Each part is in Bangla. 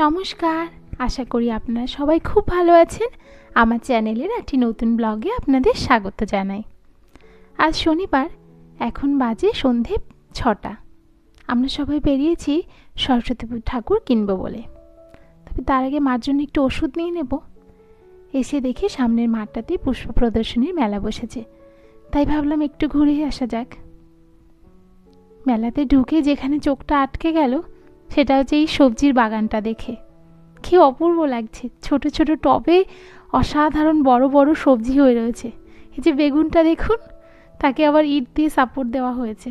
নমস্কার, আশা করি আপনারা সবাই খুব ভালো আছেন। আমার চ্যানেলের একটি নতুন ব্লগে আপনাদের স্বাগত জানাই। আজ শনিবার, এখন বাজে সন্ধে 6টা। আমরা সবাই বেরিয়েছি সরস্বতী ঠাকুর কিনবো বলে। তবে তার আগে মার জন্য একটু ওষুধ নিয়ে নেব। এসে দেখি সামনের মাঠটাতে পুষ্প প্রদর্শনীর মেলা বসেছে, তাই ভাবলাম একটু ঘুরে আসা যাক। মেলাতে ঢুকে যেখানে চোখটা আটকে গেল সেটা হচ্ছে এই সবজির বাগানটা দেখে। কি অপূর্ব লাগছে, ছোট ছোট টবে অসাধারণ বড় বড় সবজি হয়ে রয়েছে। এই যে বেগুনটা দেখুন, তাকে আবার ইট দিয়ে সাপোর্ট দেওয়া হয়েছে।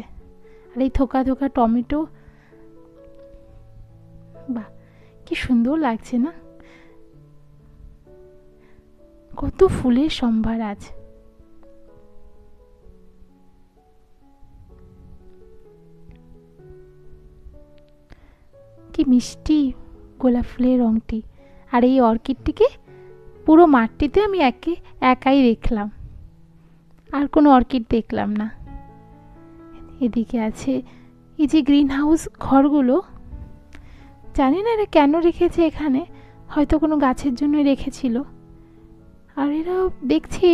আর এই থোকা থোকা টমেটো, বাহ কি সুন্দর লাগছে না? কত ফুলের সম্ভার আজ। কি মিষ্টি গোলাপ ফুলের রংটি। আর এই অর্কিডটিকে পুরো মাঠটিতে আমি একাই দেখলাম, আর কোনো অর্কিড দেখলাম না। এদিকে আছে এই যে গ্রিন হাউস ঘরগুলো, জানি না এরা কেন রেখেছে এখানে, হয়তো কোনো গাছের জন্য রেখেছিল। আর এরা দেখছি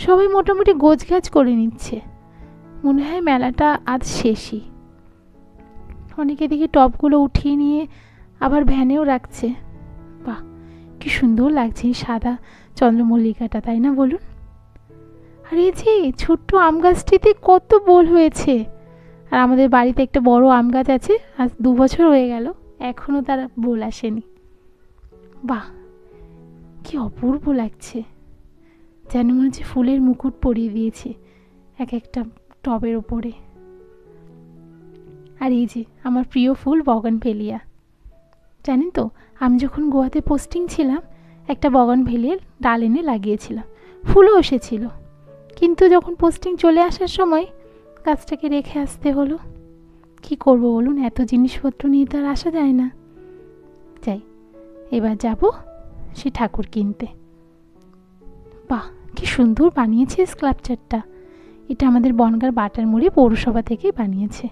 সবাই মোটামুটি গোছগাছ করে নিচ্ছে, মনে হয় মেলাটা আজ শেষই। অনেকে দেখি টবগুলো উঠিয়ে নিয়ে আবার ভ্যানেও রাখছে। বাহ কি সুন্দর লাগছে এই সাদা চন্দ্রমল্লিকাটা, তাই না বলুন? আর এই যে ছোট্ট আম গাছটিতে কত বোল হয়েছে। আর আমাদের বাড়িতে একটা বড় আম গাছ আছে, আজ 2 বছর হয়ে গেল, এখনো তার বোল আসেনি। বাহ কি অপূর্ব লাগছে, যেন মনে হচ্ছে ফুলের মুকুট পরিয়ে দিয়েছে এক একটা টবের ওপরে। আর এই যে আমার প্রিয় ফুল বগনভেলিয়া। জানেন তো, আমি যখন গোয়াতে পোস্টিং ছিলাম একটা বগনভেলিয়ার ডাল এনে লাগিয়েছিলাম, ফুলও এসেছিল। কিন্তু যখন পোস্টিং চলে আসার সময় গাছটাকে রেখে আসতে হলো। কি করব বলুন, এত জিনিসপত্র নিয়ে তো আর আসা যায় না। যাই, এবার যাব সে ঠাকুর কিনতে। বাহ কি সুন্দর বানিয়েছে স্কাল্পচারটা। এটা আমাদের বনগাঁর বাটারমুড়ি পৌরসভা থেকে বানিয়েছে।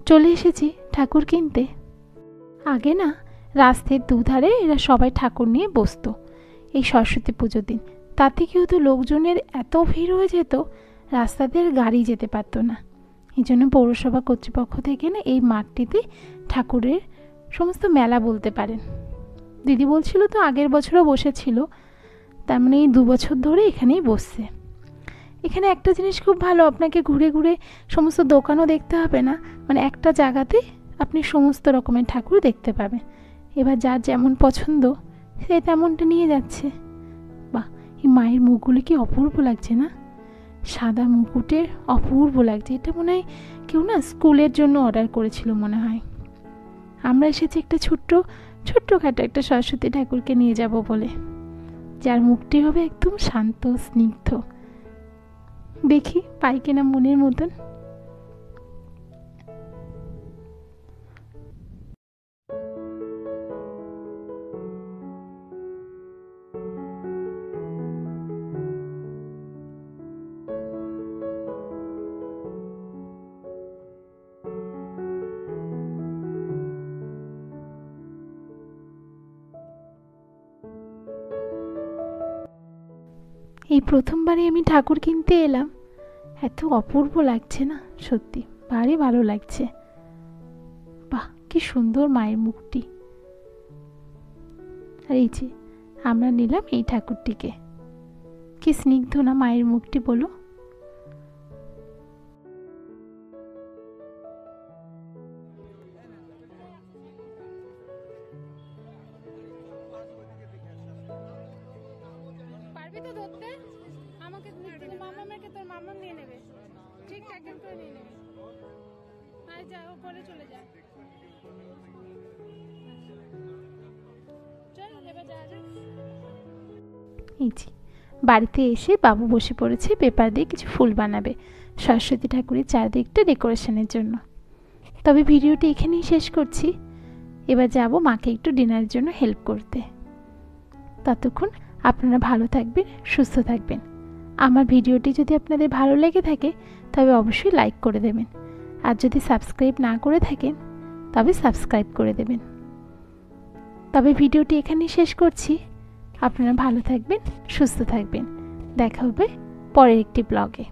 চলে এসেছি ঠাকুর কিনতে। আগে না রাস্তার দুধারে এরা সবাই ঠাকুর নিয়ে বসতো এই সরস্বতী পুজোর দিন। তাতে কি হতো, লোকজনের এত ভিড় হয়ে যেত, রাস্তাতে গাড়ি যেতে পারতো না। এই জন্য পৌরসভা কর্তৃপক্ষ থেকে না এই মাঠটিতে ঠাকুরের সমস্ত মেলা বলতে পারেন। দিদি বলছিল তো আগের বছরও বসেছিল, তার মানে এই 2 বছর ধরে এখানেই বসছে। এখানে একটা জিনিস খুব ভালো, আপনাকে ঘুরে ঘুরে সমস্ত দোকানও দেখতে হবে না, মানে একটা জায়গাতে আপনি সমস্ত রকমের ঠাকুর দেখতে পাবেন। এবার যার যেমন পছন্দ সে তেমনটা নিয়ে যাচ্ছে। বাহ এই মায়ের মুখগুলো কি অপূর্ব লাগছে না, সাদা মুকুটের, অপূর্ব লাগছে। এটা মনে হয় কেউ না স্কুলের জন্য অর্ডার করেছিল মনে হয়। আমরা এসেছি একটা ছোট্টখাটো একটা সরস্বতী ঠাকুরকে নিয়ে যাব বলে, যার মুখটি হবে একদম শান্ত স্নিগ্ধ। দেখি পাই কিনা মনের মতন। এই প্রথমবারই আমি ঠাকুর কিনতে এলাম, এত অপূর্ব লাগছে না, সত্যি ভারী ভালো লাগছে। বাহ কি সুন্দর মায়ের মুখটি। আর এই যে আমরা নিলাম এই ঠাকুরটিকে, কি স্নিগ্ধ না মায়ের মুখটি বলো। পারবি তো ধরতে? আমাকে মামাকে তোর মামা নিয়ে নেবে, ঠিক ট্যাকেল করে নিয়ে নেবে। আয় যা, ওপরে চলে যা, চল এবার যা যা। এই যে বাড়িতে এসে বাবু বসে পড়েছে পেপার দিয়ে কিছু ফুল বানাবে সরস্বতী ঠাকুরের চারদিকটা ডেকোরেশনের জন্য। তবে ভিডিওটি এখানেই শেষ করছি। এবার যাব মাকে একটু ডিনারের জন্য হেল্প করতে। ততক্ষণ আপনারা ভালো থাকবেন, সুস্থ থাকবেন। আমার ভিডিওটি যদি আপনাদের ভালো লেগে থাকে তবে অবশ্যই লাইক করে দেবেন, আর যদি সাবস্ক্রাইব না করে থাকেন তবে সাবস্ক্রাইব করে দেবেন। তবে ভিডিওটি এখানেই শেষ করছি। আপনারা ভালো থাকবেন, সুস্থ থাকবেন। দেখা হবে পরের একটি ব্লগে।